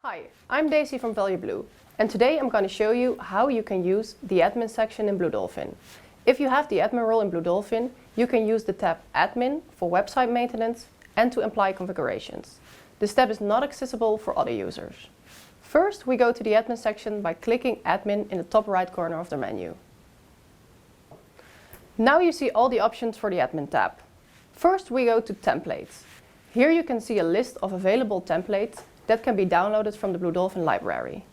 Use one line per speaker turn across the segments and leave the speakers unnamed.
Hi, I'm Daisy from Value Blue, and today I'm going to show you how you can use the admin section in BlueDolphin. If you have the admin role in BlueDolphin, you can use the tab Admin for website maintenance and to apply configurations. This tab is not accessible for other users. First, we go to the admin section by clicking Admin in the top right corner of the menu. Now you see all the options for the admin tab. First, we go to Templates. Here you can see a list of available templates that can be downloaded from the BlueDolphin library.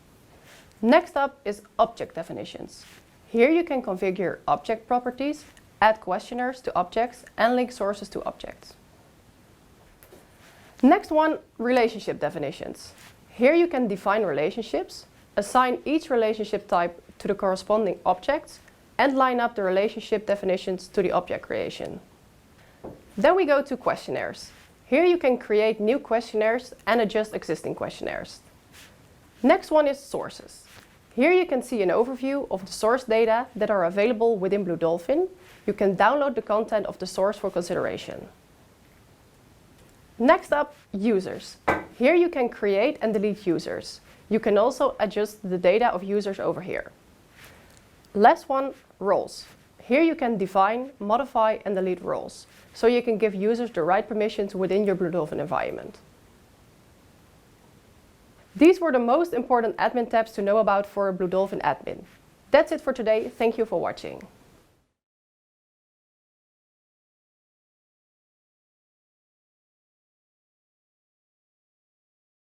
Next up is Object Definitions. Here you can configure object properties, add questionnaires to objects, and link sources to objects. Next one, Relationship Definitions. Here you can define relationships, assign each relationship type to the corresponding objects, and line up the relationship definitions to the object creation. Then we go to Questionnaires. Here you can create new questionnaires and adjust existing questionnaires. Next one is Sources. Here you can see an overview of the source data that are available within BlueDolphin. You can download the content of the source for consideration. Next up, Users. Here you can create and delete users. You can also adjust the data of users over here. Last one, Roles. Here you can define, modify and delete roles, so you can give users the right permissions within your BlueDolphin environment. These were the most important admin tabs to know about for BlueDolphin admin. That's it for today. Thank you for watching.